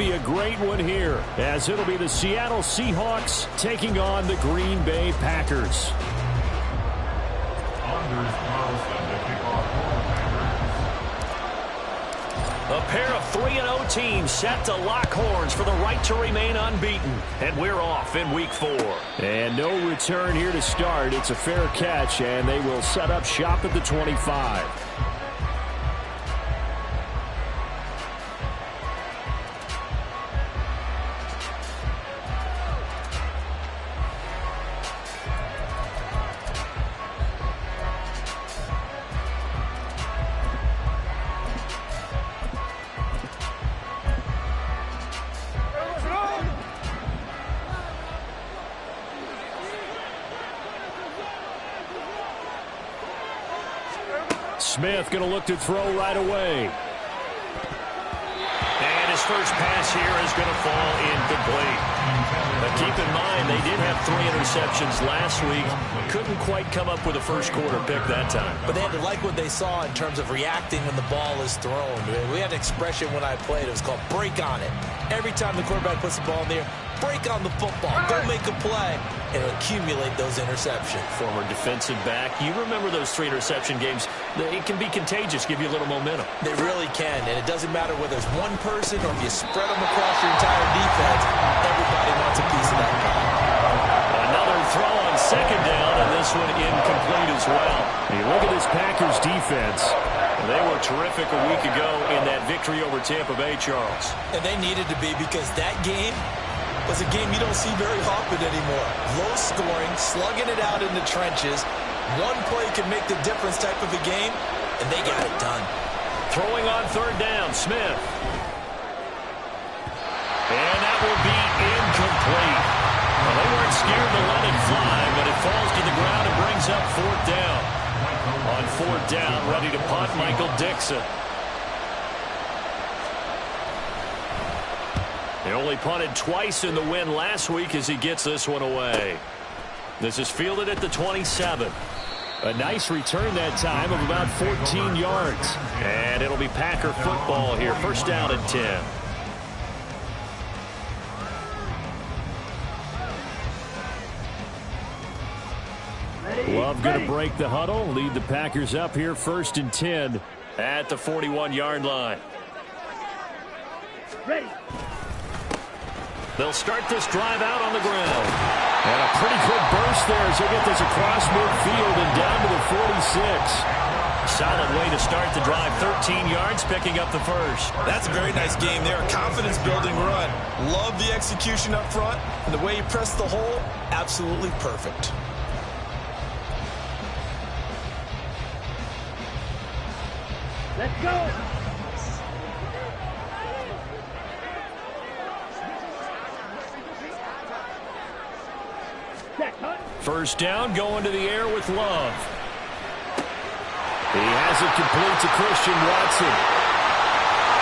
be a great one here, as it'll be the Seattle Seahawks taking on the Green Bay Packers. A pair of 3-0 teams set to lock horns for the right to remain unbeaten. And we're off in Week 4. And no return here to start. It's a fair catch, and they will set up shop at the 25. Smith going to look to throw right away. And his first pass here is going to fall incomplete. But keep in mind, they did have 3 interceptions last week. Couldn't quite come up with a first quarter pick that time. But they had to like what they saw in terms of reacting when the ball is thrown. We had an expression when I played. It was called break on it. Every time the quarterback puts the ball in the air, break on the football. Go make a play and accumulate those interceptions. Former defensive back. You remember those 3 interception games. It can be contagious, give you a little momentum. They really can, and it doesn't matter whether it's one person or if you spread them across your entire defense. Everybody wants a piece of that pie. Another throw on second down, and this one incomplete as well. You look at this Packers defense. They were terrific a week ago in that victory over Tampa Bay, Charles. And they needed to be, because that game was a game you don't see very often anymore. Low scoring, slugging it out in the trenches. One play can make the difference type of a game, and they got it done. Throwing on third down, Smith. And that will be incomplete. Well, they weren't scared to let it fly, but it falls to the ground and brings up fourth down. On fourth down, ready to punt, Michael Dixon. They only punted twice in the win last week as he gets this one away. This is fielded at the 27. A nice return that time of about 14 yards. And it'll be Packer football here. First down and 10. Love going to break the huddle, lead the Packers up here first and 10 at the 41-yard line. Ready. They'll start this drive out on the ground. And a pretty good burst there as they get this across midfield and down to the 46. Solid way to start the drive. 13 yards, picking up the first. That's a very nice game there. A confidence-building run. Love the execution up front. And the way he pressed the hole, absolutely perfect. Let's go. First down, going to the air with Love. He has it complete to Christian Watson.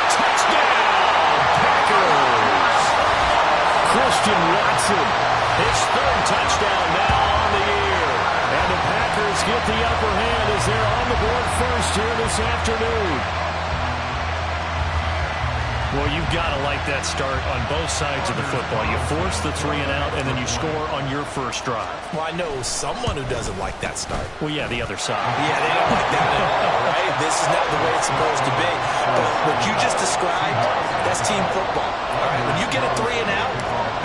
Touchdown, Packers! Christian Watson, his third touchdown now on the year. And the Packers get the upper hand as they're on the board first here this afternoon. Well, you've got to like that start on both sides of the football. You force the 3 and out, and then you score on your first drive. Well, I know someone who doesn't like that start. Well, yeah, the other side. Yeah, they don't like that at all, right? This is not the way it's supposed to be. But what you just described, that's team football. All right, when you get a 3 and out,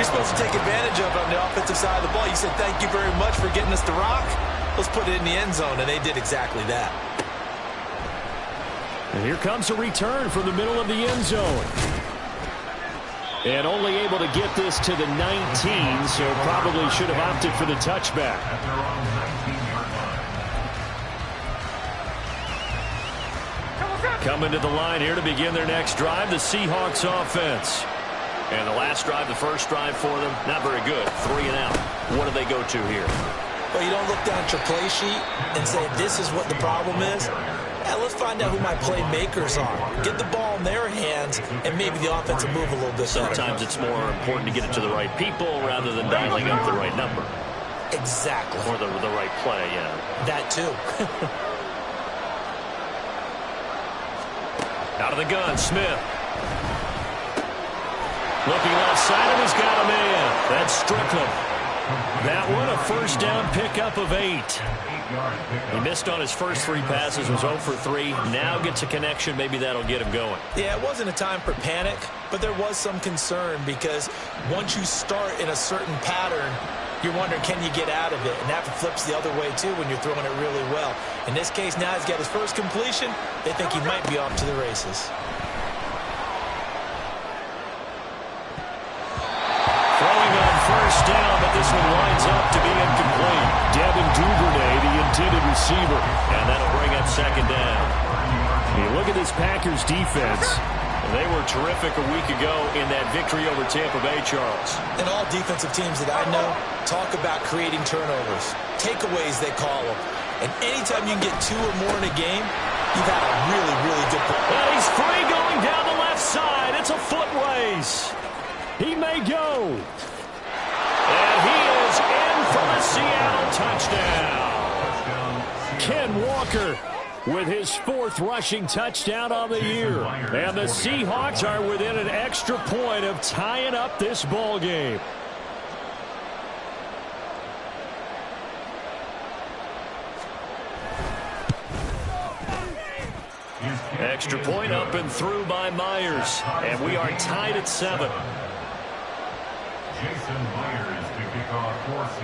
you're supposed to take advantage of it on the offensive side of the ball. You said, thank you very much for getting us the rock. Let's put it in the end zone, and they did exactly that. And here comes a return from the middle of the end zone. And only able to get this to the 19, so probably should have opted for the touchback. Coming to the line here to begin their next drive, the Seahawks offense. And the last drive, the first drive for them, not very good. 3 and out. What do they go to here? Well, you don't look down at your play sheet and say, this is what the problem is. Let's find out who my playmakers are. Get the ball in their hands, and maybe the offense will move a little bit better. Sometimes it's more important to get it to the right people rather than dialing up the right number. Exactly. Or the right play, yeah. That too. Out of the gun, Smith. Looking left side, and he's got a man. That's Strickland. That one, a first down pickup of 8. He missed on his first 3 passes, was 0 for 3. Now gets a connection. Maybe that'll get him going. Yeah, it wasn't a time for panic, but there was some concern because once you start in a certain pattern, you're wondering, can you get out of it? And that flips the other way, too, when you're throwing it really well. In this case, now he's got his first completion. They think he might be off to the races. First down, but this one winds up to be incomplete. Devin Duvernay, the intended receiver, and that'll bring up second down. You look at this Packers defense. They were terrific a week ago in that victory over Tampa Bay, Charles. And all defensive teams that I know talk about creating turnovers. Takeaways, they call them. And anytime you can get 2 or more in a game, you've had a really, really good play. And he's free going down the left side. It's a foot race. He may go. And he is in for a Seattle touchdown. Ken Walker with his 4th rushing touchdown on the year. And the Seahawks are within an extra point of tying up this ball game. Extra point up and through by Myers. And we are tied at 7.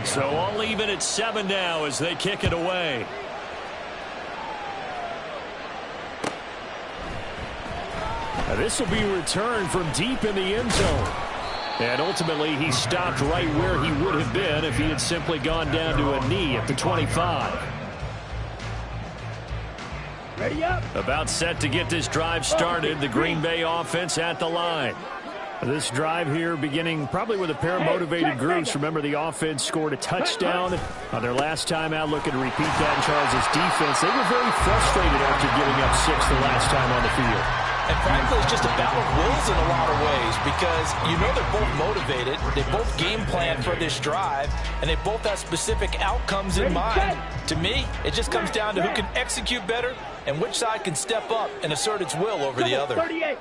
So all even at 7 now as they kick it away. Now this will be returned from deep in the end zone. And ultimately he stopped right where he would have been if he had simply gone down to a knee at the 25. Ready up. About set to get this drive started. The Green Bay offense at the line. This drive here beginning probably with a pair of motivated groups. Remember, the offense scored a touchdown on their last time out. Looking to repeat that in Charles' defense. They were very frustrated after giving up 6 the last time on the field. And frankly, it's just a battle of wills in a lot of ways because you know they're both motivated. They both game plan for this drive, and they both have specific outcomes in mind. To me, it just comes down to who can execute better and which side can step up and assert its will over the other. 38.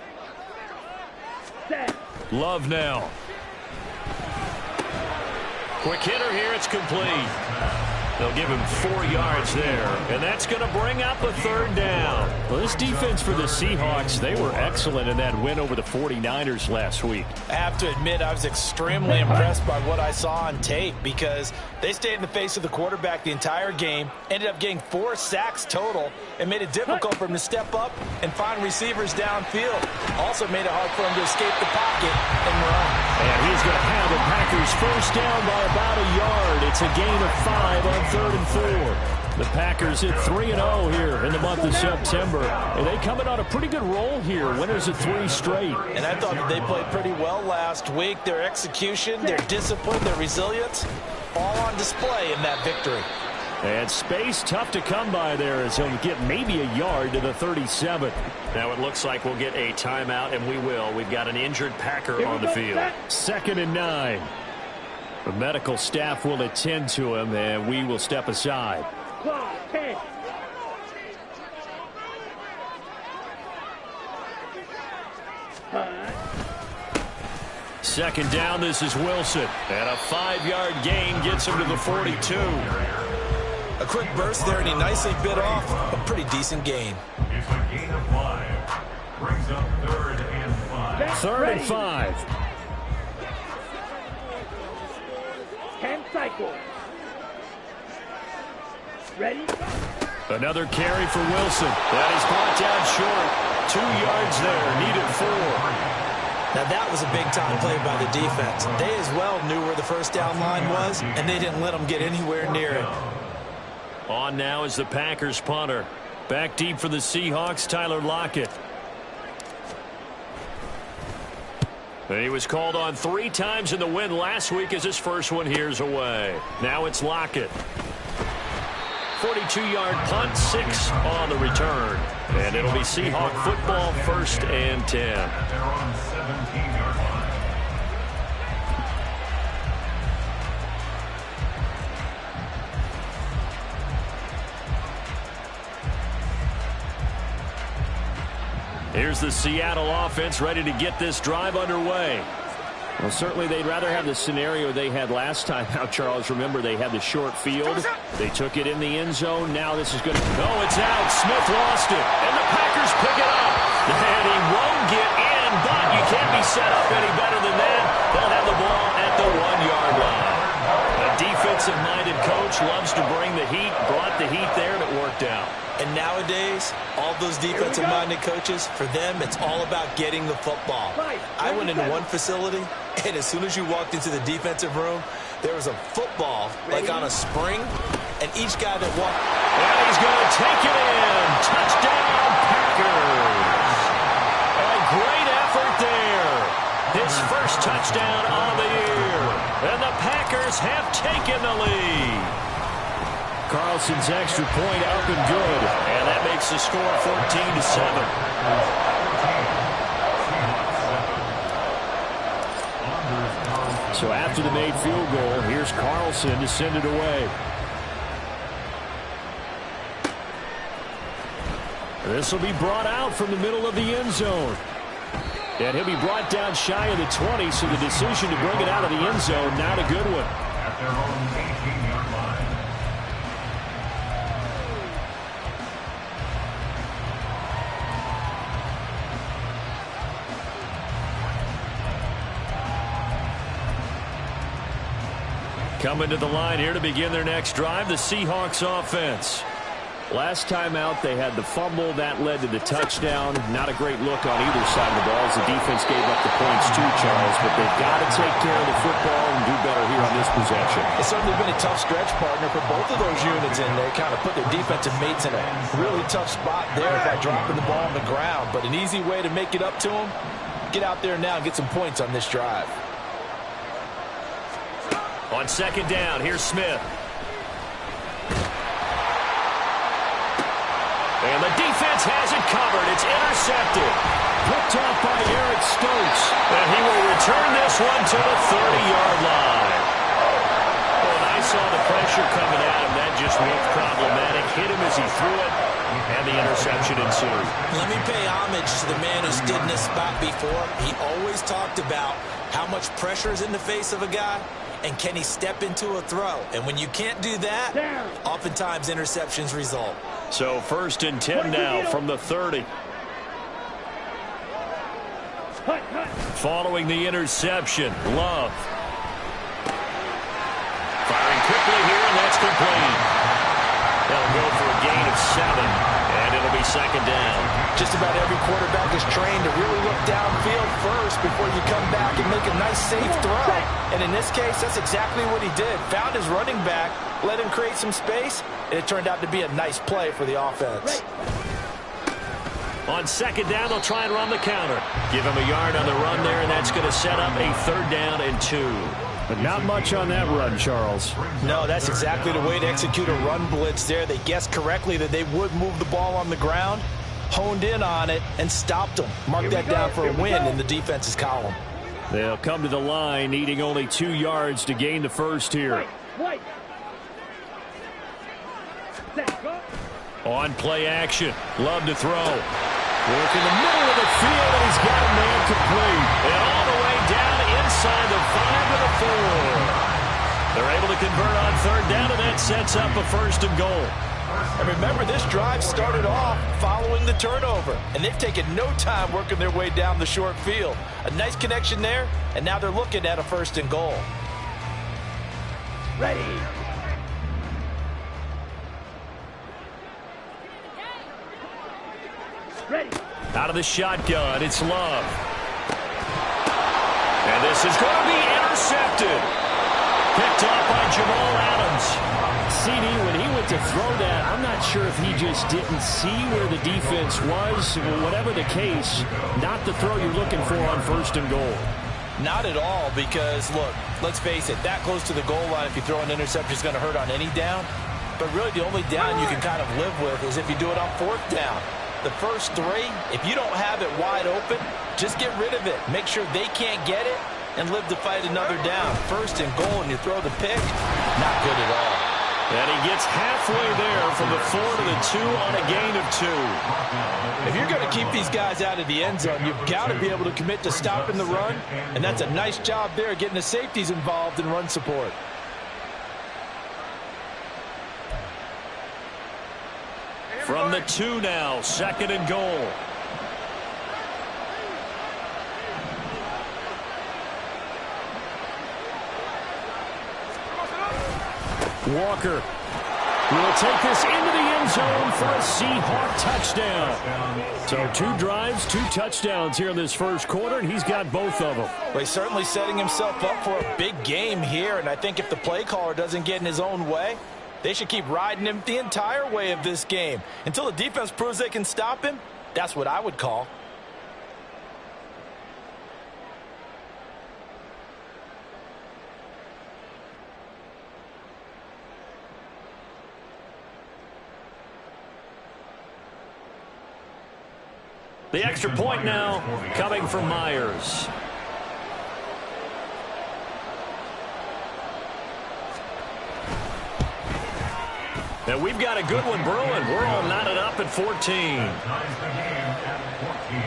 Set. Love now. Quick hitter here. It's complete. They'll give him 4 yards there, and that's going to bring up a 3rd down. Well, this defense for the Seahawks, they were excellent in that win over the 49ers last week. I have to admit, I was extremely impressed by what I saw on tape because they stayed in the face of the quarterback the entire game, ended up getting 4 sacks total, and made it difficult for him to step up and find receivers downfield. Also made it hard for him to escape the pocket and run. And he's going to have the Packers first down by about a yard. It's a gain of 5 on 3rd and 4. The Packers hit 3-0 here in the month of September. And they come in on a pretty good roll here. Winners of 3 straight. And I thought that they played pretty well last week. Their execution, their discipline, their resilience, all on display in that victory. And space tough to come by there as he'll get maybe a yard to the 37. Now it looks like we'll get a timeout, and we will. We've got an injured Packer on the field. 2nd and 9. The medical staff will attend to him, and we will step aside. 10. Second down, this is Wilson. And a 5-yard gain gets him to the 42. A quick burst there, and he nicely bit off a pretty decent gain. It's a gain of 5. Brings up 3rd and 5. 3rd and 5. 10 cycles. Ready? Another carry for Wilson. That is brought down short. 2 yards there. Needed 4. Now that was a big-time play by the defense. They as well knew where the first down line was, and they didn't let them get anywhere near it. On now is the Packers punter. Back deep for the Seahawks, Tyler Lockett. And he was called on 3 times in the win last week as his first one here's away. Now it's Lockett. 42-yard punt, 6 on the return. And it'll be Seahawk football, 1st and 10. They're on 17-yard line. Here's the Seattle offense ready to get this drive underway. Well, certainly they'd rather have the scenario they had last time out, Charles. Remember, they had the short field. They took it in the end zone. Now this is going to... Oh, it's out. Smith lost it. And the Packers pick it up. And he won't get in, but you can't be set up any better than that. They'll have the ball at the 1-yard line. A defensive-minded coach loves to bring the heat, brought the heat there, and it worked out. And nowadays, all those defensive-minded coaches, for them, it's all about getting the football. I went into one facility, and as soon as you walked into the defensive room, there was a football, like on a spring, and each guy that walked... And he's going to take it in. Touchdown, Packers. A great effort there. His first touchdown of the year. And the Packers have taken the lead. Carlson's extra point up and good. And that makes the score 14-7. So after the made field goal, here's Carlson to send it away. This will be brought out from the middle of the end zone. And he'll be brought down shy of the 20, so the decision to bring it out of the end zone, not a good one. At their own 18-yard line. Coming to the line here to begin their next drive, the Seahawks offense. Last time out, they had the fumble. That led to the touchdown. Not a great look on either side of the ball as the defense gave up the points too, Charles. But they've got to take care of the football and do better here on this possession. It's certainly been a tough stretch, partner, for both of those units in there. Kind of put their defensive mates in a really tough spot there by dropping the ball on the ground. But an easy way to make it up to them, get out there now and get some points on this drive. On second down, here's Smith. And the defense has it covered. It's intercepted. Picked off by Eric Stokes. And he will return this one to the 30-yard line. When I saw the pressure coming at him, that just looked problematic. Hit him as he threw it, and the interception ensued. Let me pay homage to the man who stood in this spot before. He always talked about how much pressure is in the face of a guy, and can he step into a throw? And when you can't do that, oftentimes interceptions result. So first and 10 now from the 30. Following the interception, Love. Firing quickly here, and that's complete. They'll go for a gain of 7, and it'll be second down. Just about every quarterback is trained to really look downfield first before you come back and make a nice, safe throw. And in this case, that's exactly what he did. Found his running back, let him create some space, and it turned out to be a nice play for the offense. On second down, they'll try and run the counter. Give him a yard on the run there, and that's going to set up a 3rd down and 2. But not much on that run, Charles. No, that's exactly the way to execute a run blitz there. They guessed correctly that they would move the ball on the ground, honed in on it, and stopped them. Mark that down for a win in the defense's column. They'll come to the line, needing only 2 yards to gain the first here. On play action, Love to throw. Work in the middle of the field, and he's got a man complete. And all the way down inside the 5 to the 4. They're able to convert on 3rd down, and that sets up a 1st and goal. And remember, this drive started off following the turnover, and they've taken no time working their way down the short field. A nice connection there, and now they're looking at a 1st and goal. Ready. Ready. Out of the shotgun, it's Love. And this is going to be intercepted. Picked off by Jamal Adams. CD, when he went to throw that, I'm not sure if he just didn't see where the defense was. Whatever the case, not the throw you're looking for on 1st and goal. Not at all, because, look, let's face it, that close to the goal line, if you throw an interception, is going to hurt on any down. But really, the only down you can kind of live with is if you do it on 4th down. The first 3, if you don't have it wide open, just get rid of it. Make sure they can't get it and live to fight another down. 1st and goal, and you throw the pick, not good at all. And he gets halfway there from the 4 to the 2 on a gain of 2. If you're going to keep these guys out of the end zone, you've got to be able to commit to stopping the run, and that's a nice job there getting the safeties involved in run support. From the 2 now, 2nd and goal. Walker will take this into the end zone for a Seahawk touchdown. So 2 drives, 2 touchdowns here in this first quarter, and he's got both of them. Well, he's certainly setting himself up for a big game here, and I think if the play caller doesn't get in his own way, they should keep riding him the entire way of this game. Until the defense proves they can stop him, that's what I would call. The extra point now coming from Myers. And we've got a good one brewing. We're all knotted up at 14. Ties the game at 14.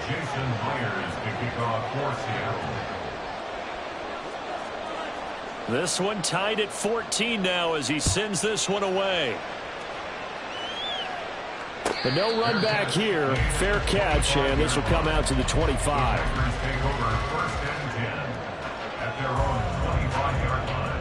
Jason Myers to kick off for Seattle. This one tied at 14 now as he sends this one away. But no run back here. Fair catch, and this will come out to the 25. Packers take over 1st and 10 at their own 25-yard line.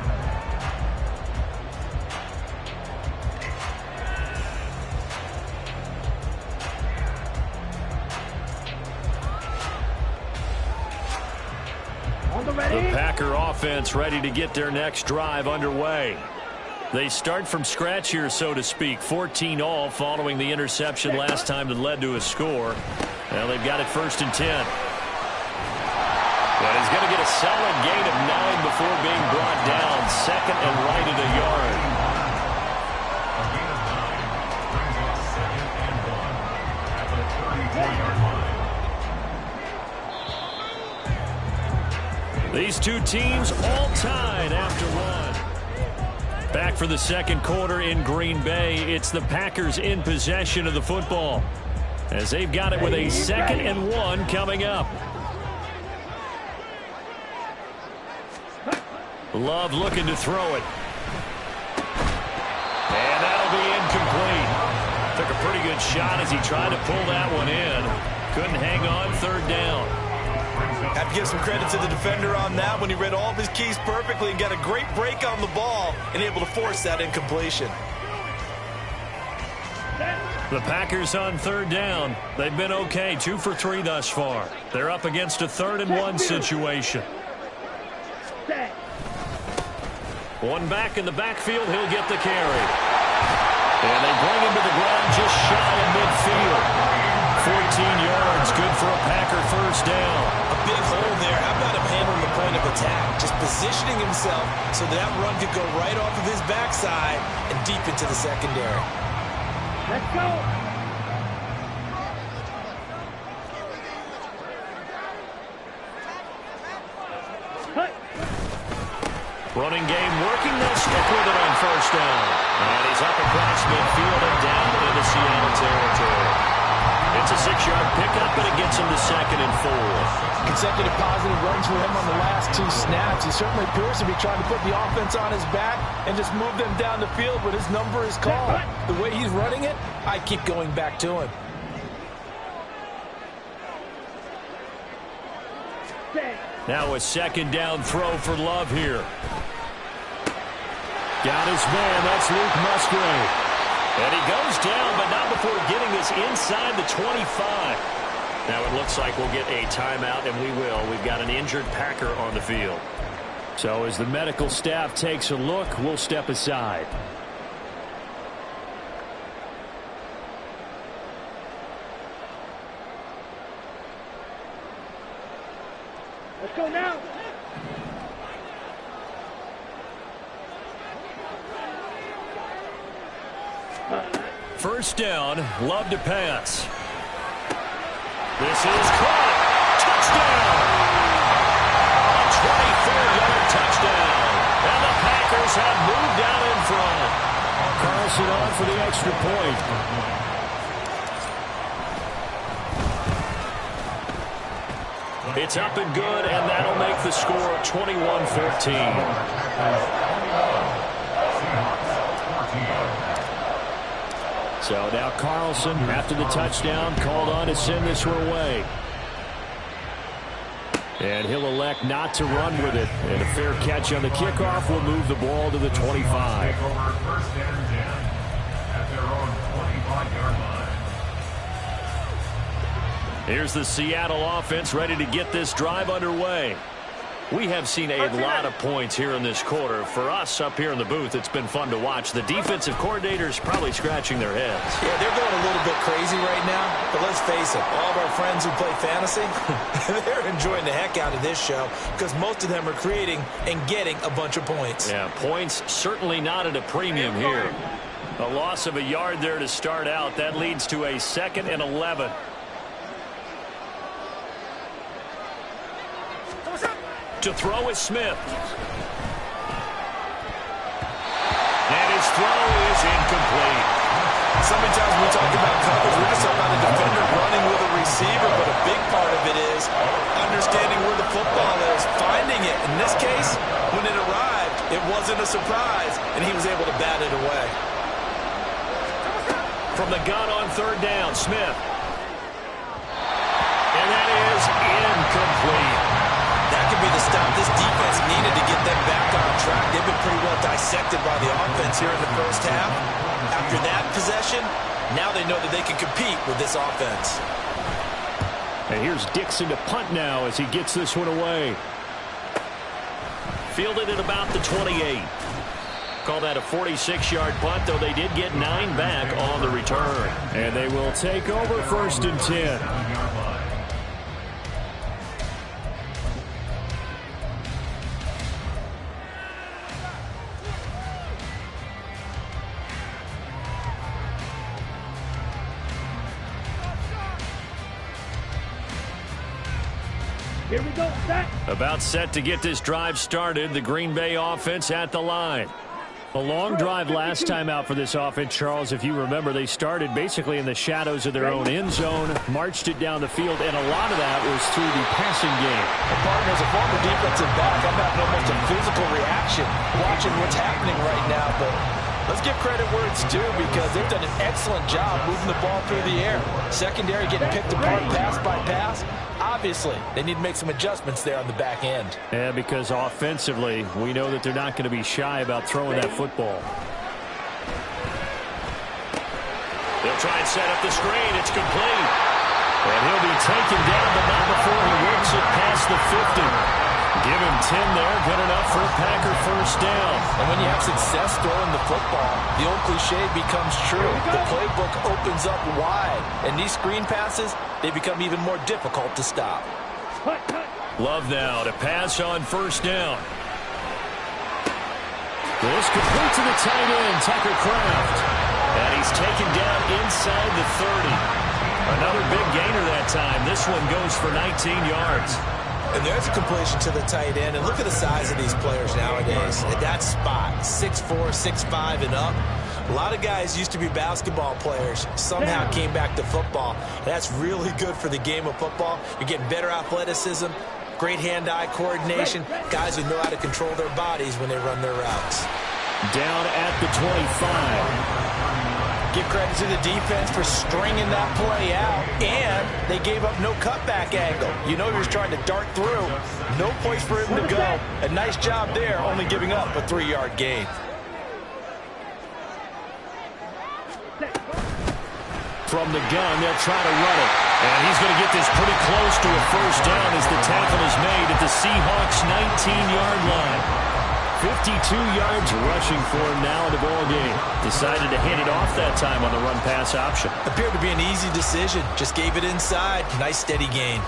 On the The ready. Packer offense ready to get their next drive underway. They start from scratch here, so to speak. 14 all following the interception last time that led to a score. Well, they've got it 1st and 10. But he's going to get a solid gain of 9 before being brought down. 2nd and right at a yard. A gain of 9 brings up 2nd and 1 at the 34-yard line. These two teams all tied after one. Back for the second quarter in Green Bay. It's the Packers in possession of the football as they've got it with a 2nd and 1 coming up. Love looking to throw it. And that'll be incomplete. Took a pretty good shot as he tried to pull that one in. Couldn't hang on. 3rd down. Have to give some credit to the defender on that when he read all of his keys perfectly and got a great break on the ball and able to force that incompletion. The Packers on 3rd down. They've been okay, 2 for 3 thus far. They're up against a 3rd and 1 situation. One back in the backfield, he'll get the carry. And they bring him to the ground just shy of midfield. 14 yards, good for a Packer 1st down. A big hole there. How about him handling the point of attack? Just positioning himself so that run could go right off of his backside and deep into the secondary. Let's go. Cut. Running game working. They'll stick with it on 1st down. And he's up across midfield and down into Seattle territory. It's a 6-yard pickup, and it gets him to 2nd and 4. Consecutive positive runs for him on the last 2 snaps. He certainly appears to be trying to put the offense on his back and just move them down the field when his number is called. The way he's running it, I keep going back to him. Now a 2nd down throw for Love here. Got his man. That's Luke Musgrave. And he goes down, but not before getting this inside the 25. Now it looks like we'll get a timeout, and we will. We've got an injured Packer on the field. So as the medical staff takes a look, we'll step aside. Let's go now. first down. Love to pass. This is caught. Touchdown. A 24-yard touchdown. And the Packers have moved down in front. Carlson on for the extra point. It's up and good, and that'll make the score 21-14. So now Carlson, after the touchdown, called on to send this one away. And he'll elect not to run with it. And a fair catch on the kickoff will move the ball to the 25. First and 10 at their own 25-yard line. Here's the Seattle offense ready to get this drive underway. We have seen a lot of points here in this quarter. For us up here in the booth, it's been fun to watch. The defensive coordinators probably scratching their heads. Yeah, they're going a little bit crazy right now. But let's face it, all of our friends who play fantasy, they're enjoying the heck out of this show because most of them are creating and getting a bunch of points. Yeah, points certainly not at a premium here. A loss of a yard there to start out. That leads to a 2nd and 11. To throw is Smith. And his throw is incomplete. So many times when we talk about coverage, we're just talking about a defender running with a receiver, but a big part of it is understanding where the football is, finding it. In this case, when it arrived, it wasn't a surprise, and he was able to bat it away. From the gun on 3rd down, Smith. And that is incomplete. That could be the stop this defense needed to get them back on track. They've been pretty well dissected by the offense here in the first half. After that possession, now they know that they can compete with this offense. And here's Dixon to punt now as he gets this one away. Fielded at about the 28. Call that a 46-yard punt, though they did get 9 back on the return. And they will take over 1st and 10. Here we go, set. About set to get this drive started. The Green Bay offense at the line. A long drive last time out for this offense, Charles. If you remember, they started basically in the shadows of their own end zone, marched it down the field, and a lot of that was through the passing game. Partner, as a former defensive back, I'm having almost a physical reaction watching what's happening right now, but let's give credit where it's due because they've done an excellent job moving the ball through the air. Secondary getting picked apart pass by pass. Obviously, they need to make some adjustments there on the back end. Yeah, because offensively, we know that they're not going to be shy about throwing that football. They'll try and set up the screen. It's complete. And he'll be taken down, but not before he works it past the 50. Give him 10 there. Good enough for a Packer first down. And when you have success throwing the football, the old cliche becomes true. The playbook opens up wide. And these screen passes, they become even more difficult to stop. Love now to pass on first down. This complete to the tight end, Tucker Kraft. And he's taken down inside the 30. Another big gainer that time. This one goes for 19 yards. And there's a completion to the tight end. And look at the size of these players nowadays. At that spot, 6'4", 6'5", and up. A lot of guys used to be basketball players, somehow came back to football. That's really good for the game of football. You're getting better athleticism, great hand-eye coordination, guys who know how to control their bodies when they run their routes. Down at the 25. Give credit to the defense for stringing that play out, and they gave up no cutback angle. You know he was trying to dart through. No place for him to go. A nice job there, only giving up a 3-yard gain. From the gun, they'll try to run it. And he's going to get this pretty close to a first down as the tackle is made at the Seahawks' 19-yard line. 52 yards rushing for him now in the ball game. Decided to hand it off that time on the run-pass option. Appeared to be an easy decision. Just gave it inside. Nice steady gain.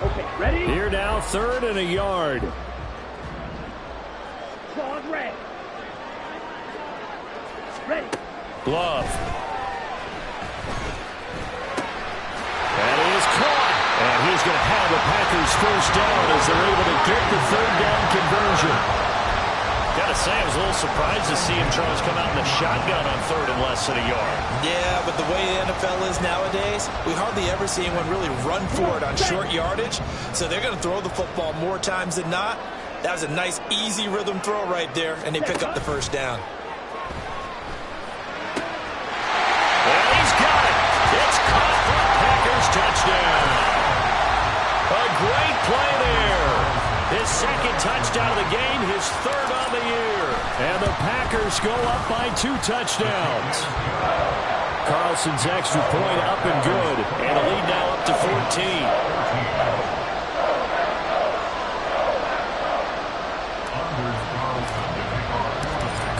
Okay, ready? Here now, 3rd and a yard. Claws red. Ready. Glove. the Packers first down as they're able to get the third down conversion. Gotta say, I was a little surprised to see him, Charles, come out in the shotgun on third and less than a yard. Yeah, but the way the NFL is nowadays, we hardly ever see anyone really run for it on short yardage. So they're going to throw the football more times than not. That was a nice, easy rhythm throw right there, and they pick up the first down. And he's got it. It's caught for a Packers touchdown. A great play there. His second touchdown of the game, his third on the year. And the Packers go up by 2 touchdowns. Carlson's extra point up and good. And a lead now up to 14.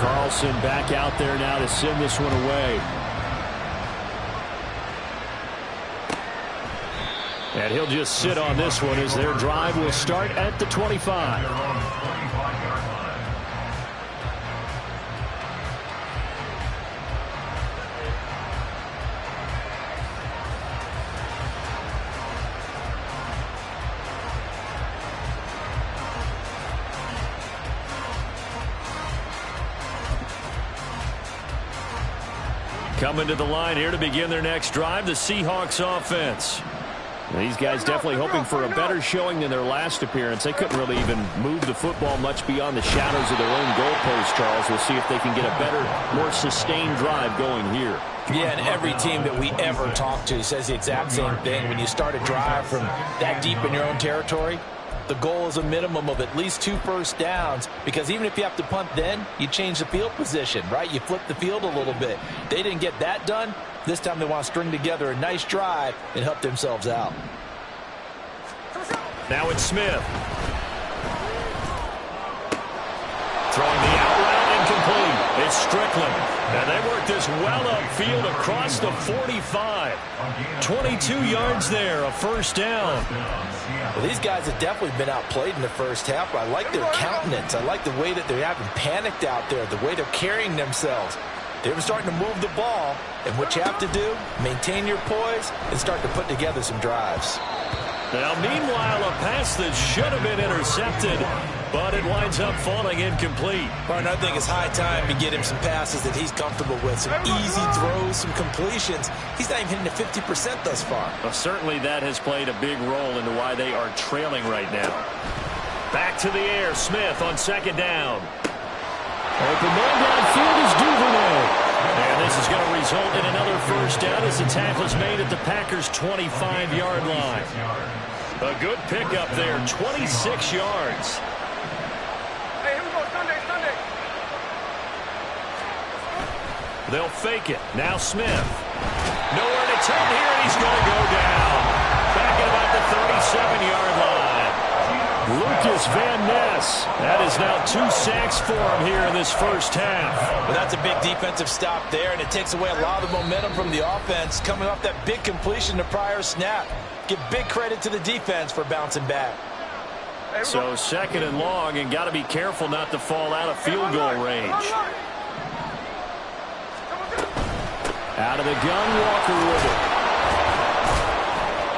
Carlson back out there now to send this one away. And he'll just sit on this one as their drive will start at the 25. Coming to the line here to begin their next drive, the Seahawks offense. These guys definitely hoping for a better showing than their last appearance. They couldn't really even move the football much beyond the shadows of their own goalpost, Charles. We'll see if they can get a better, more sustained drive going here. Yeah, and every team that we ever talk to says the exact same thing. When you start a drive from that deep in your own territory, the goal is a minimum of at least 2 first downs, because even if you have to punt then, you change the field position, right? You flip the field a little bit. They didn't get that done. This time they want to string together a nice drive and help themselves out. Now it's Smith. Throwing the out route incomplete. It's Strickland. And they work this well upfield across the 45. 22 yards there, a first down. Well, these guys have definitely been outplayed in the first half, but I like their countenance. I like the way that they're having panicked out there, the way they're carrying themselves. They're starting to move the ball, and what you have to do, maintain your poise and start to put together some drives. Now, meanwhile, a pass that should have been intercepted, but it winds up falling incomplete. Partner, I think it's high time to get him some passes that he's comfortable with, some easy throws, some completions. He's not even hitting the 50% thus far. Well, certainly that has played a big role into why they are trailing right now. Back to the air, Smith on second down. Open man downfield is Duvernay. And this is going to result in another first down as the tackle is made at the Packers' 25-yard line. A good pickup there, 26 yards. Hey, here we go, Sunday. They'll fake it. Now Smith. Nowhere to turn here, and he's going to go down. Back at about the 37-yard line. Lucas Van Ness. That is now 2 sacks for him here in this first half. Well, that's a big defensive stop there, and it takes away a lot of the momentum from the offense coming off that big completion the prior snap. Give big credit to the defense for bouncing back. So second and long, and got to be careful not to fall out of field goal range. Out of the gun, Walker with it.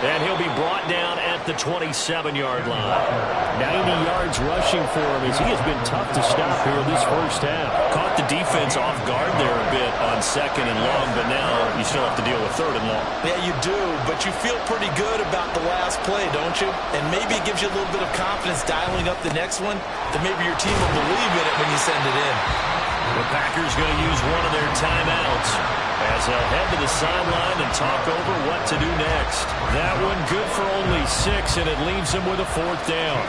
And he'll be brought down at the 27-yard line. 90 yards rushing for him as he has been tough to stop here this first half. Caught the defense off guard there a bit on second and long, but now you still have to deal with third and long. Yeah, you do, but you feel pretty good about the last play, don't you? And maybe it gives you a little bit of confidence dialing up the next one, that maybe your team will believe in it when you send it in. The Packers going to use one of their timeouts as they'll head to the sideline and talk over what to do next. That one good for only 6, and it leaves them with a fourth down.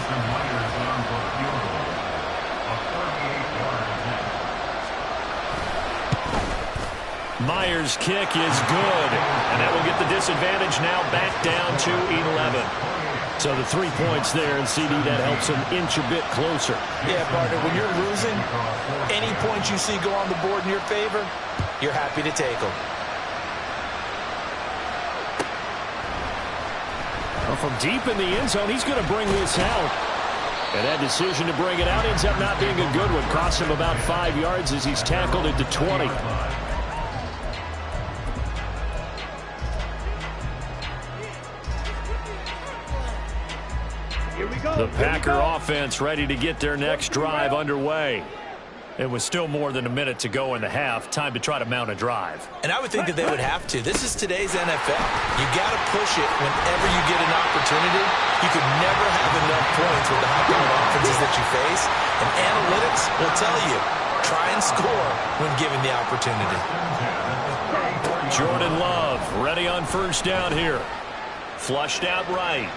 Myers' kick is good, and that will get the disadvantage now back down to 11. So the 3 points there, and CD, that helps them inch a bit closer. Yeah, partner, when you're losing, any points you see go on the board in your favor, you're happy to take them. Well, from deep in the end zone, he's going to bring this out. And that decision to bring it out ends up not being a good one. Costs him about 5 yards as he's tackled at the 20. The Packer offense ready to get their next drive underway. It was still more than a minute to go in the half. Time to try to mount a drive. And I would think that they would have to. This is today's NFL. You got to push it whenever you get an opportunity. You could never have enough points with the high-powered offenses that you face. And analytics will tell you, try and score when given the opportunity. Jordan Love ready on first down here. Flushed out right.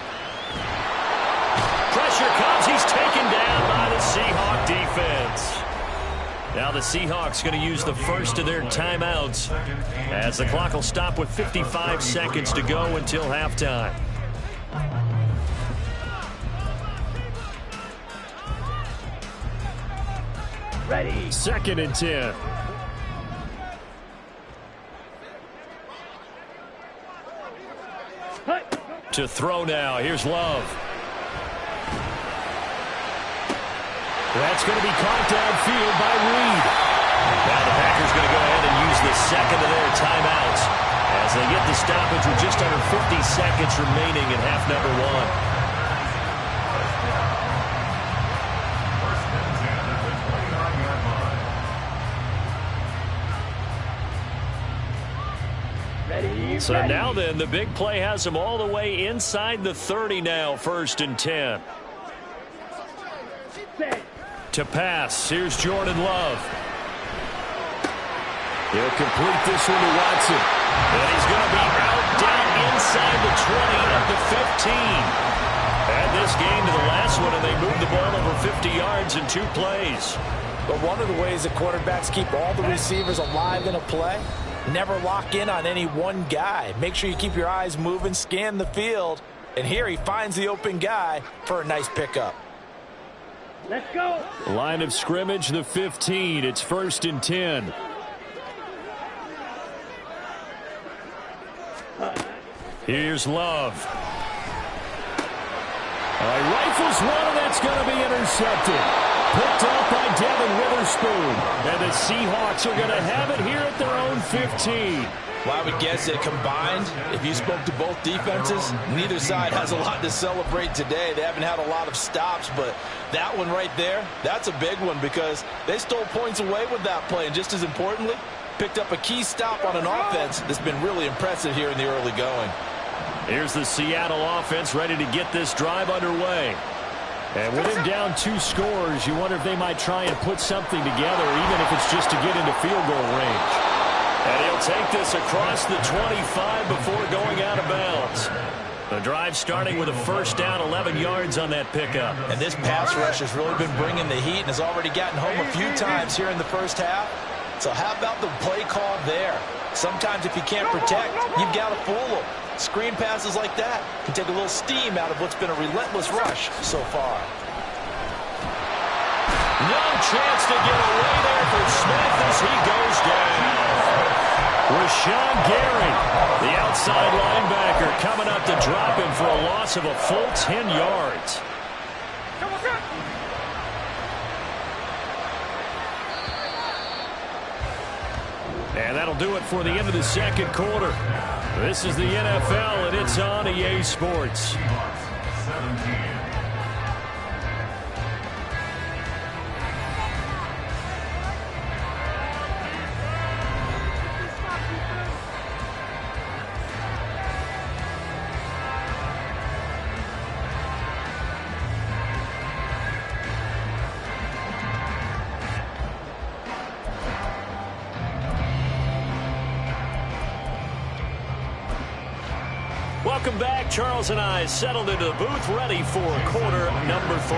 Pressure comes. He's taken down by the Seahawk defense. Now the Seahawks going to use the first of their timeouts as the clock will stop with 55 seconds to go until halftime. Ready. 2nd and 10. To throw now. Here's Love. That's going to be caught downfield by Reed. Now the Packers going to go ahead and use the second of their timeouts as they get the stoppage with just under 50 seconds remaining in half number 1. So now then, the big play has them all the way inside the 30 now, 1st and 10. To pass, here's Jordan Love. He'll complete this one to Watson. And he's going to be out down inside the 20 at the 15. Add this game to the last one, and they moved the ball over 50 yards in 2 plays. But one of the ways that quarterbacks keep all the receivers alive in a play, never lock in on any one guy. Make sure you keep your eyes moving, scan the field. And here he finds the open guy for a nice pickup. Let's go. Line of scrimmage, the 15. It's 1st and 10. Here's Love. Rifles one, and that's going to be intercepted. Picked up by Devin Witherspoon. And the Seahawks are going to have it here at their own 15. Well, I would guess that combined, if you spoke to both defenses, neither side has a lot to celebrate today. They haven't had a lot of stops, but that one right there, that's a big one because they stole points away with that play. And just as importantly, picked up a key stop on an offense that's been really impressive here in the early going. Here's the Seattle offense ready to get this drive underway. And with him down 2 scores, you wonder if they might try and put something together, even if it's just to get into field goal range. And he'll take this across the 25 before going out of bounds. The drive starting with a first down, 11 yards on that pickup. And this pass rush has really been bringing the heat and has already gotten home a few times here in the first half. So how about the play call there? Sometimes if you can't protect, you've got to fool them. Screen passes like that can take a little steam out of what's been a relentless rush so far. No chance to get away there for Smith as he goes down. Rashawn Gary, the outside linebacker, coming up to drop him for a loss of a full 10 yards. And that'll do it for the end of the second quarter. This is the NFL, and it's on EA Sports. 17. Welcome back. Charles and I settled into the booth, ready for quarter number 3.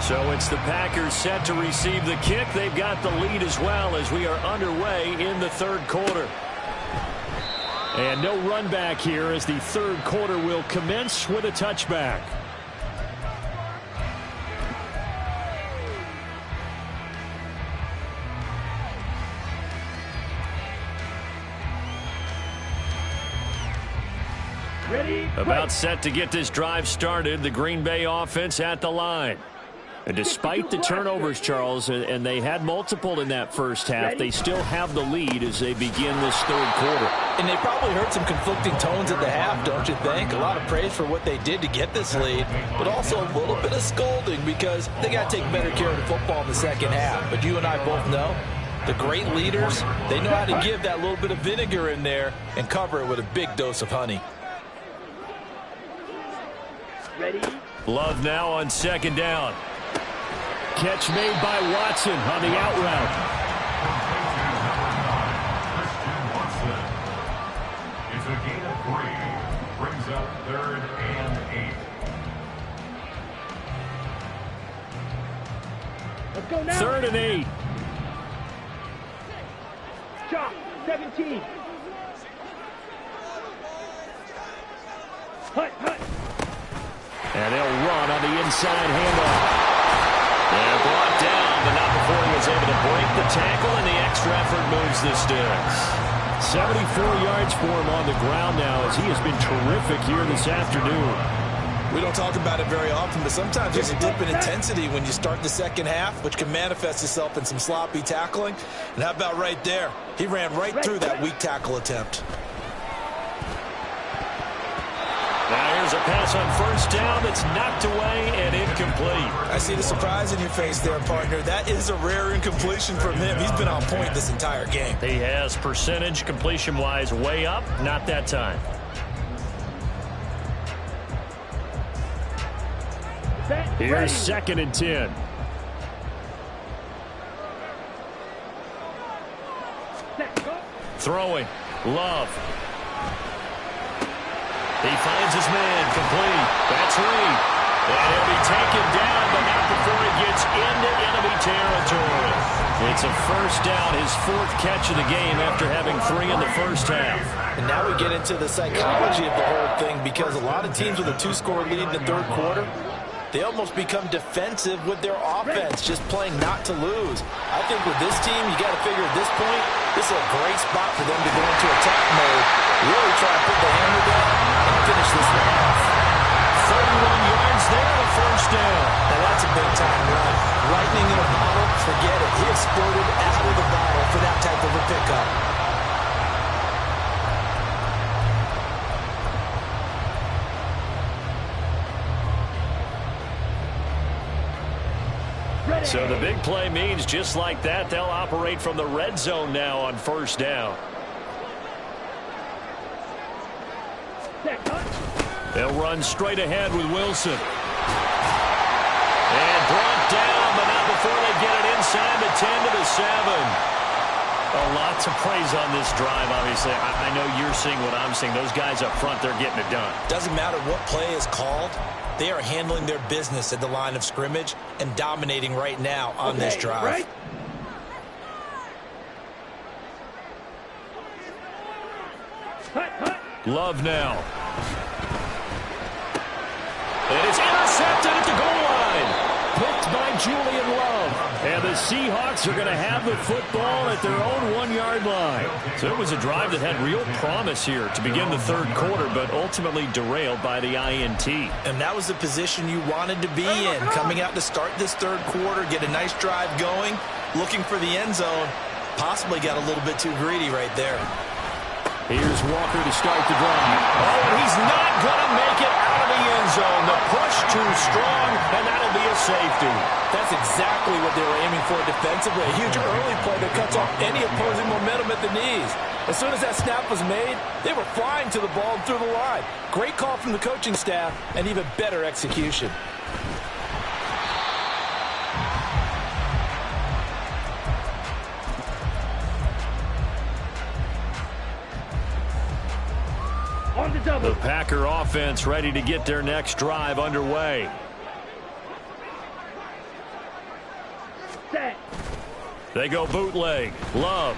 So it's the Packers set to receive the kick. They've got the lead as well as we are underway in the third quarter. And no run back here as the third quarter will commence with a touchback. Ready, About set to get this drive started. The Green Bay offense at the line. And despite the turnovers, Charles, and they had multiple in that first half, they still have the lead as they begin this third quarter. And they probably heard some conflicting tones at the half, don't you think? A lot of praise for what they did to get this lead, but also a little bit of scolding because they got to take better care of the football in the second half. But you and I both know the great leaders, they know how to give that little bit of vinegar in there and cover it with a big dose of honey. Ready? Love now on second down. Catch made by Watson on the out route. It's a gain of 3. Brings up 3rd and 8. Let's go now. 3rd and 8. Chop. 17. Hut, hut. And they'll run on the inside handoff. And brought down, but not before he was able to break the tackle, and the extra effort moves the sticks. 74 yards for him on the ground now as he has been terrific here this afternoon. We don't talk about it very often, but sometimes there's a dip in intensity when you start the second half, which can manifest itself in some sloppy tackling. And how about right there? He ran right through that weak tackle attempt. Now here's a pass on first down that's knocked away and incomplete. I see the surprise in your face there, partner. That is a rare incompletion from him. He's been on point this entire game. He has percentage completion-wise way up, not that time. Here's 2nd and 10. Throwing. Love. He finds his man, complete. That's Reed. And he'll be taken down, but not before he gets into enemy territory. It's a first down, his 4th catch of the game after having 3 in the first half. And now we get into the psychology of the whole thing because a lot of teams with a 2-score lead in the third quarter, they almost become defensive with their offense, just playing not to lose. I think with this team, you got to figure at this point, this is a great spot for them to go into attack mode, really try to put the hammer down and finish this one off. 31 yards there, the first down. Now that's a big-time run. Lightning in a bottle, forget it. He exploded out of the bottle for that type of a pickup. So the big play means just like that, they'll operate from the red zone now on first down. They'll run straight ahead with Wilson. And brought down, but not before they get it inside the 10 to the 7. A lot to praise on this drive, obviously. I know you're seeing what I'm seeing. Those guys up front, they're getting it done. Doesn't matter what play is called. They are handling their business at the line of scrimmage and dominating right now on this drive. Right. Love now. And it's intercepted at the goal line. Picked by Julian Love. And the Seahawks are going to have the football at their own 1-yard line. So it was a drive that had real promise here to begin the third quarter, but ultimately derailed by the INT. And that was the position you wanted to be in. Coming out to start this third quarter, get a nice drive going, looking for the end zone. Possibly got a little bit too greedy right there. Here's Walker to start the drive. Oh, and he's not going to make it out of the end zone. The push too strong, and that'll be a safety. That's exactly what they were aiming for defensively. A huge early play that cuts off any opposing momentum at the knees. As soon as that snap was made, they were flying to the ball and through the line. Great call from the coaching staff, and even better execution. The Packer offense ready to get their next drive underway. Set. They go bootleg. Love.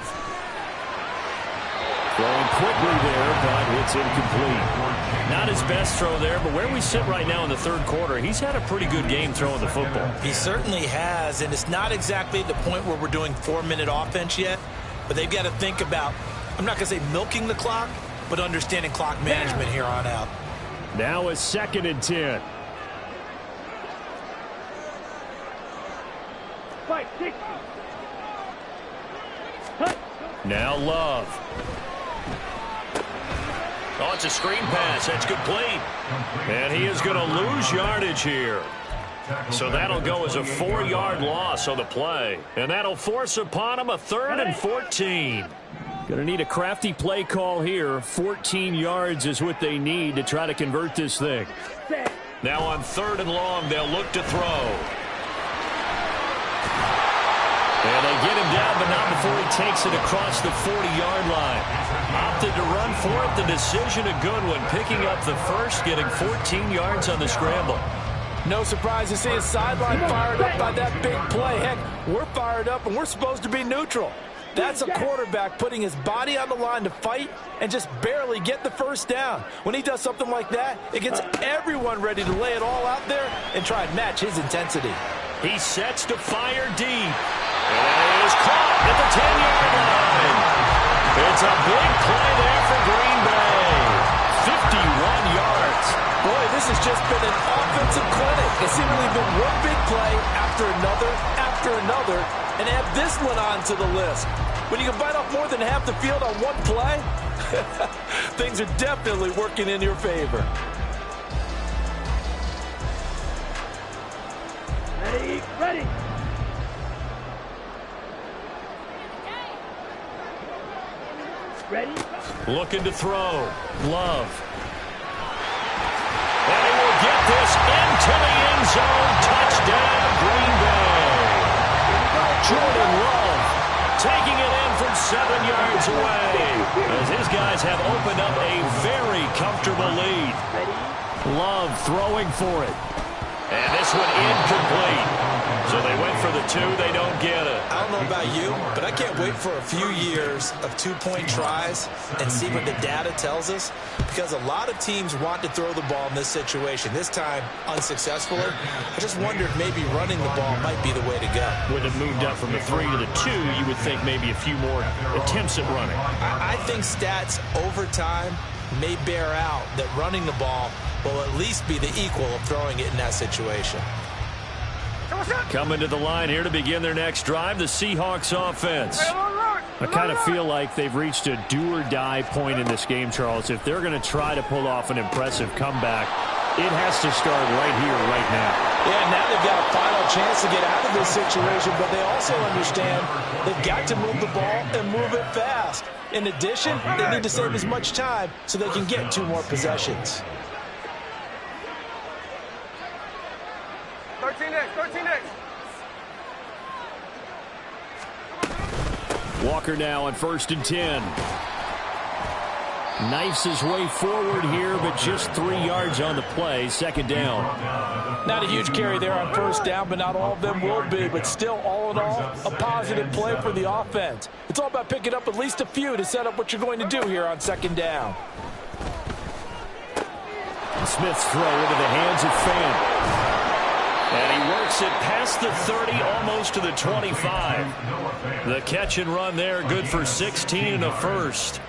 Throwing quickly there, but it's incomplete. Not his best throw there, but where we sit right now in the third quarter, he's had a pretty good game throwing the football. He certainly has, and it's not exactly the point where we're doing 4-minute offense yet, but they've got to think about, I'm not going to say milking the clock, but understanding clock management here on out. Now a 2nd and 10. 60. Cut. Now Love. Oh, it's a screen pass. That's complete. And he is going to lose yardage here. So that'll go as a 4-yard loss on the play. And that'll force upon him a 3rd and 14. Going to need a crafty play call here. 14 yards is what they need to try to convert this thing. Now on 3rd and long, they'll look to throw. And they get him down, but not before he takes it across the 40-yard line. Opted to run for it. The decision a good one. Picking up the first, getting 14 yards on the scramble. No surprise to see his sideline fired up by that big play. Heck, we're fired up, and we're supposed to be neutral. That's a quarterback putting his body on the line to fight and just barely get the first down. When he does something like that, it gets everyone ready to lay it all out there and try and match his intensity. He sets to fire deep. And it is caught at the 10-yard line. It's a big play there for Green Bay. 51 yards. Boy, this has just been an offensive clinic. It's seemingly been one big play after another, and add this one on to the list. When you can bite off more than half the field on one play, things are definitely working in your favor. Ready, ready. Ready. Looking to throw. Love. And he will get this into the end zone. Touchdown, Green Bay. Jordan Love taking it in from 7 yards away as his guys have opened up a very comfortable lead. Love throwing for it. And this one incomplete. So they went for the 2. They don't get it. I don't know about you, but I can't wait for a few years of 2-point tries and see what the data tells us, because a lot of teams want to throw the ball in this situation. This time, unsuccessfully. I just wonder if maybe running the ball might be the way to go. With it moved up from the 3 to the 2, you would think maybe a few more attempts at running. I think stats over time may bear out that running the ball will at least be the equal of throwing it in that situation. Coming to the line here to begin their next drive, the Seahawks offense. I kind of feel like they've reached a do-or-die point in this game, Charles. If they're going to try to pull off an impressive comeback, it has to start right here, right now. Yeah, now they've got a final chance to get out of this situation, but they also understand they've got to move the ball and move it fast. In addition, they need to save as much time so they can get 2 more possessions. 13X. Walker now on 1st and 10. Knifes his way forward here, but just 3 yards on the play. 2nd down. Not a huge carry there on 1st down, but not all of them will be. But still, all in all, a positive play for the offense. It's all about picking up at least a few to set up what you're going to do here on 2nd down. Smith's throw into the hands of Fan. And he works it past the 30, almost to the 25. The catch and run there, good for 16 and a first.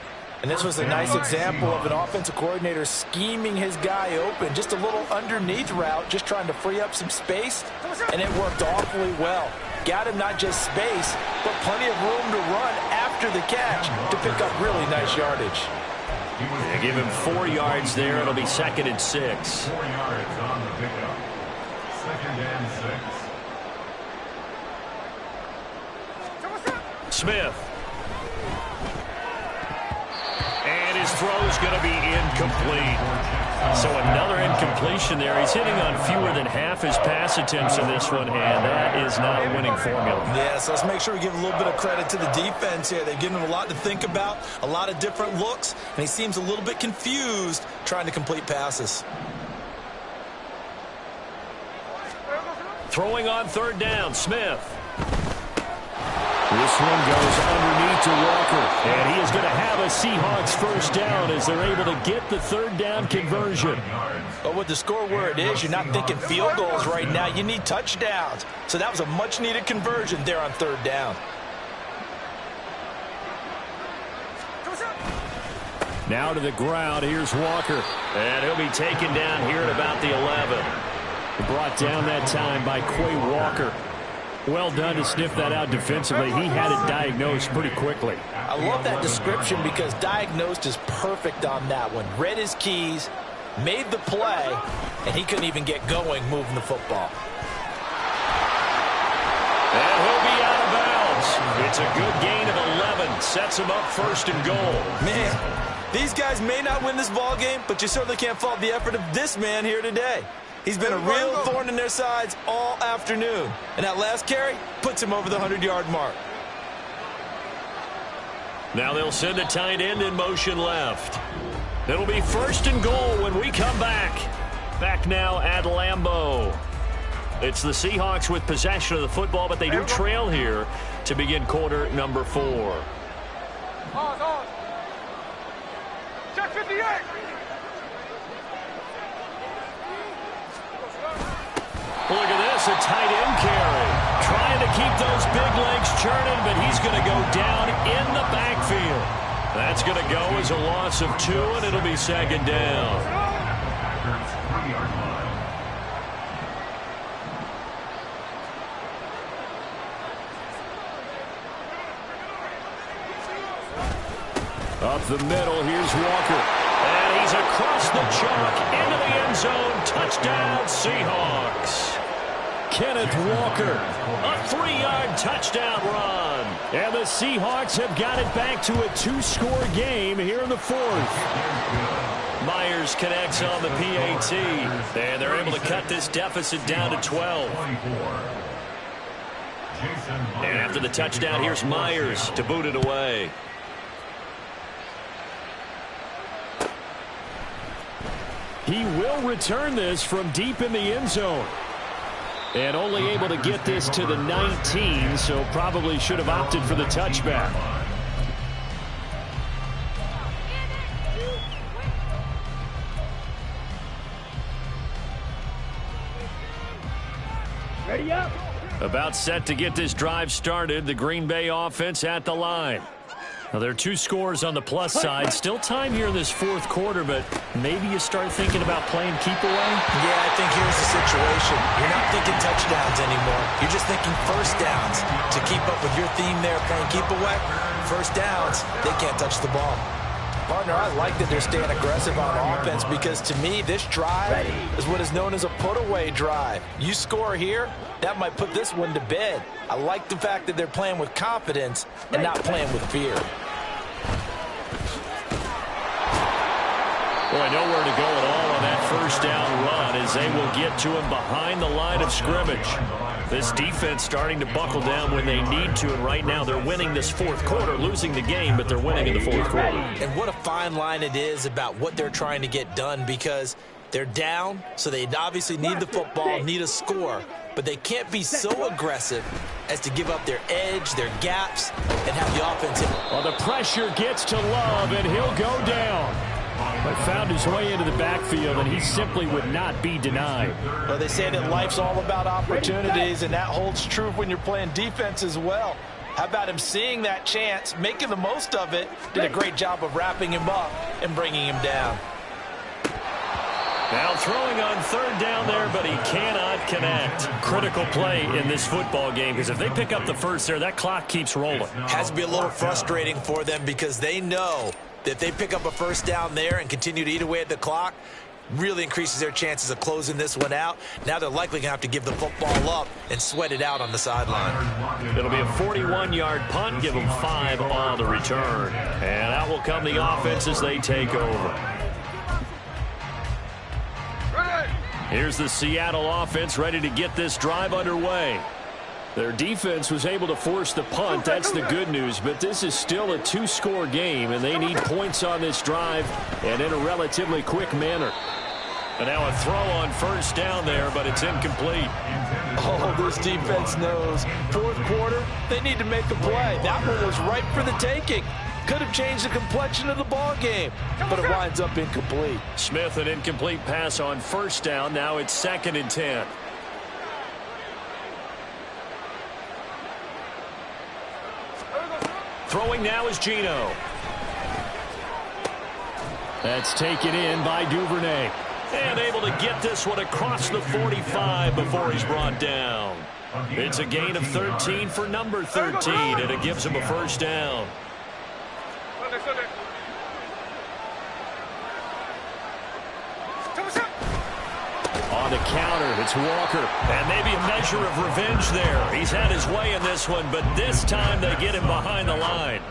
And this was a nice example of an offensive coordinator scheming his guy open. Just a little underneath route, just trying to free up some space, and it worked awfully well. Got him not just space, but plenty of room to run after the catch to pick up really nice yardage. They give him 4 yards there. It'll be 2nd and 6. 4 yards on the pickup. 2nd and 6. Smith. And his throw's going to be incomplete. So another incompletion there. He's hitting on fewer than half his pass attempts in this one, and that is not a winning formula. Yeah, so let's make sure we give a little bit of credit to the defense here. They've given him a lot to think about, a lot of different looks, and he seems a little bit confused trying to complete passes. Throwing on 3rd down, Smith. This one goes underneath to Walker, and he is going to have a Seahawks 1st down as they're able to get the 3rd down conversion. But with the score where it is, you're not thinking field goals right now. You need touchdowns. So that was a much-needed conversion there on 3rd down. Now to the ground. Here's Walker, and he'll be taken down here at about the 11. Brought down that time by Quay Walker. Well done to sniff that out defensively. He had it diagnosed pretty quickly. I love that description because diagnosed is perfect on that one. Read his keys, made the play, and he couldn't even get going moving the football. And he'll be out of bounds. It's a good gain of 11. Sets him up first and goal. Man, these guys may not win this ball game, but you certainly can't fault the effort of this man here today. He's been a real thorn in their sides all afternoon. And that last carry puts him over the 100-yard mark. Now they'll send a tight end in motion left. It'll be first and goal when we come back. Back now at Lambeau. It's the Seahawks with possession of the football, but they do trail here to begin quarter number 4. Check 58. Look at this, a tight end carry. Trying to keep those big legs churning, but he's going to go down in the backfield. That's going to go as a loss of 2, and it'll be second down. Up the middle, here's Walker. And he's across the chalk into the end zone. Touchdown, Seahawks. Kenneth Walker, a 3-yard touchdown run. And the Seahawks have got it back to a 2-score game here in the 4th. Myers connects on the PAT. And they're able to cut this deficit down to 12. And after the touchdown, here's Myers to boot it away. He will return this from deep in the end zone. And only able to get this to the 19, so probably should have opted for the touchback. Ready up. About set to get this drive started. The Green Bay offense at the line. Now, there are 2 scores on the plus side. Still time here in this 4th quarter, but maybe you start thinking about playing keep away? Yeah, I think here's the situation. You're not thinking touchdowns anymore. You're just thinking first downs. To keep up with your theme there, playing keep away, first downs, they can't touch the ball. Partner, I like that they're staying aggressive on offense because to me, this drive is what is known as a put-away drive. You score here, that might put this one to bed. I like the fact that they're playing with confidence and not playing with fear. Boy, nowhere to go at all on that first down run as they will get to him behind the line of scrimmage. This defense starting to buckle down when they need to, and right now they're winning this 4th quarter, losing the game, but they're winning in the 4th quarter. And what a fine line it is about what they're trying to get done because they're down, so they obviously need the football, need a score, but they can't be so aggressive as to give up their edge, their gaps, and have the offense hit. Well, the pressure gets to Love, and he'll go down. But found his way into the backfield, and he simply would not be denied. Well, they say that life's all about opportunities, and that holds true when you're playing defense as well. How about him seeing that chance, making the most of it, did a great job of wrapping him up and bringing him down. Now throwing on 3rd down there, but he cannot connect. Critical play in this football game, because if they pick up the first there, that clock keeps rolling. Has to be a little frustrating for them because they know that if they pick up a first down there and continue to eat away at the clock, really increases their chances of closing this one out. Now they're likely going to have to give the football up and sweat it out on the sideline. It'll be a 41-yard punt, give them 5 on the return. And out will come the offense as they take over. Here's the Seattle offense ready to get this drive underway. Their defense was able to force the punt. That's the good news. But this is still a 2-score game, and they need points on this drive and in a relatively quick manner. And now a throw on first down there, but it's incomplete. Oh, this defense knows. 4th quarter, they need to make a play. That one was ripe for the taking. Could have changed the complexion of the ball game, but it winds up incomplete. Smith, an incomplete pass on first down. Now it's 2nd and 10. Throwing now is Geno. That's taken in by Duvernay. And able to get this one across the 45 before he's brought down. It's a gain of 13 for number 13, and it gives him a first down. On the counter, it's Walker. And maybe a measure of revenge there. He's had his way in this one, but this time they get him behind the line.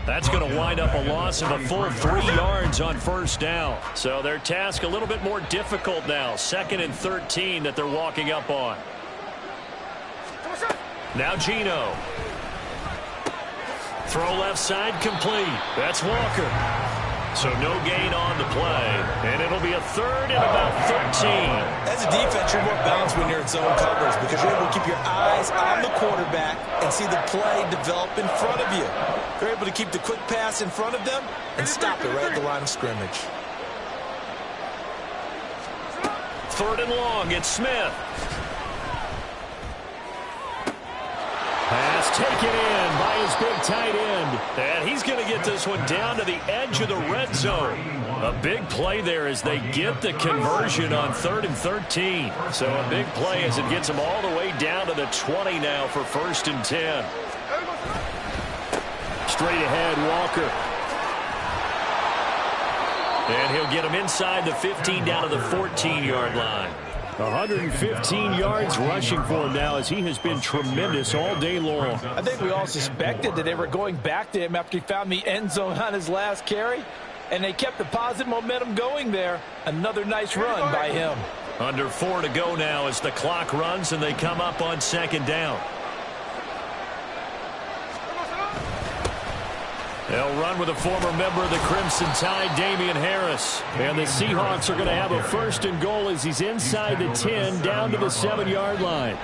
That's going to wind up a loss of a full 3 yards on first down. So their task a little bit more difficult now. 2nd and 13 that they're walking up on. Now Gino. Throw left side complete. That's Walker. So no gain on the play. And it'll be a 3rd and about 13. As a defense, you're more balanced when you're in zone coverage because you're able to keep your eyes on the quarterback and see the play develop in front of you. You're able to keep the quick pass in front of them and stop it right at the line of scrimmage. 3rd and long, it's Smith. Pass taken in by his big tight end. And he's going to get this one down to the edge of the red zone. A big play there as they get the conversion on 3rd and 13. So a big play as it gets them all the way down to the 20 now for 1st and 10. Straight ahead, Walker. And he'll get him inside the 15 down to the 14-yard line. 115 yards rushing for him now as he has been tremendous all day long. I think we all suspected that they were going back to him after he found the end zone on his last carry, and they kept the positive momentum going there. Another nice run by him. Under 4 to go now as the clock runs and they come up on 2nd down. They'll run with a former member of the Crimson Tide, Damian Harris. And the Seahawks are going to have a 1st and goal as he's inside the 10 down to the 7-yard line.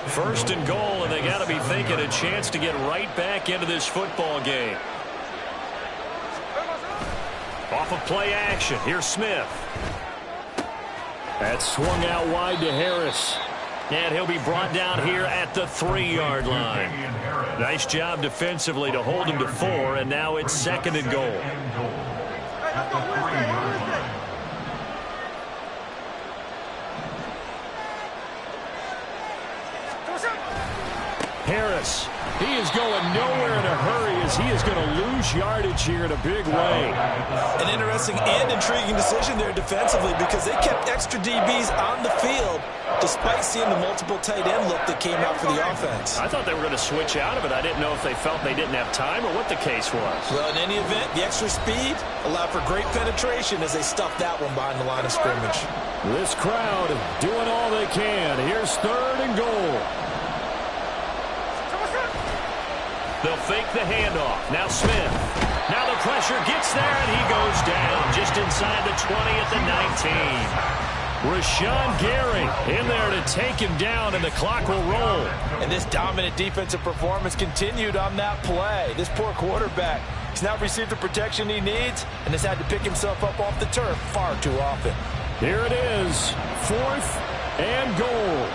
1st and goal, and they got to be thinking a chance to get right back into this football game. Off of play action, here's Smith. That's swung out wide to Harris. And he'll be brought down here at the 3-yard line. Nice job defensively to hold him to 4, and now it's 2nd and goal. Harris, he is going nowhere in a hurry as he is going to lose yardage here in a big way. An interesting and intriguing decision there defensively because they kept extra DBs on the field despite seeing the multiple tight end look that came out for the offense. I thought they were going to switch out of it. I didn't know if they felt they didn't have time or what the case was. Well, in any event, the extra speed allowed for great penetration as they stuffed that one behind the line of scrimmage. This crowd doing all they can. Here's 3rd and goal. They'll fake the handoff. Now Smith. Now the pressure gets there, and he goes down just inside the 20 at the 19. Rashawn Gary in there to take him down, and the clock will roll. And this dominant defensive performance continued on that play. This poor quarterback has not received the protection he needs and has had to pick himself up off the turf far too often. Here it is, 4th and goal.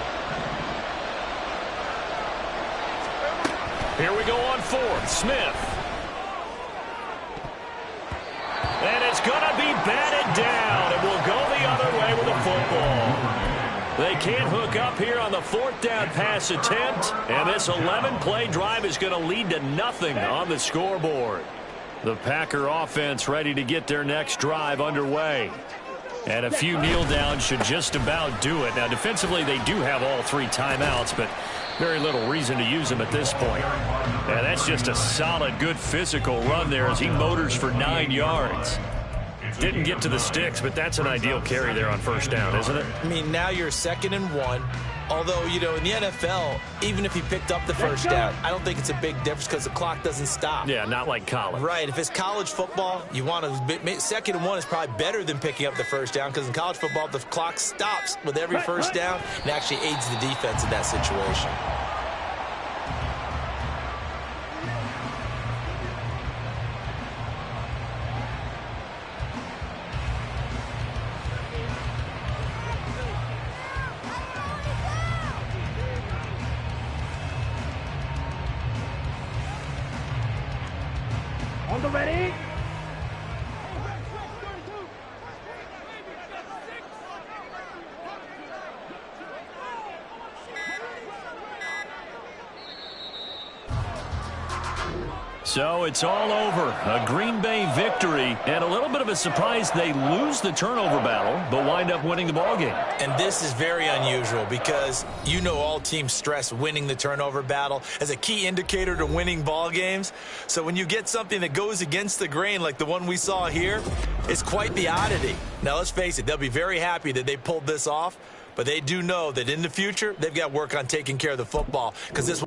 Here we go on 4th. Smith. And it's going to be batted down. It will go the other way with the football. They can't hook up here on the 4th down pass attempt. And this 11-play drive is going to lead to nothing on the scoreboard. The Packer offense ready to get their next drive underway. And a few kneel downs should just about do it. Now, defensively, they do have all 3 timeouts, but very little reason to use them at this point. And that's just a solid, good physical run there as he motors for 9 yards. Didn't get to the sticks, but that's an ideal carry there on 1st down, isn't it? I mean, now you're 2nd and 1. Although, you know, in the NFL, even if he picked up the 1st down, I don't think it's a big difference because the clock doesn't stop. Yeah, not like college. Right. If it's college football, you want to 2nd and 1 is probably better than picking up the 1st down because in college football, the clock stops with every 1st down and actually aids the defense in that situation. On the ready. So it's all over. A Green Bay victory, and a little bit of a surprise they lose the turnover battle, but wind up winning the ballgame. And this is very unusual because you know all teams stress winning the turnover battle as a key indicator to winning ball games. So when you get something that goes against the grain like the one we saw here, it's quite the oddity. Now, let's face it, they'll be very happy that they pulled this off, but they do know that in the future, they've got work on taking care of the football because this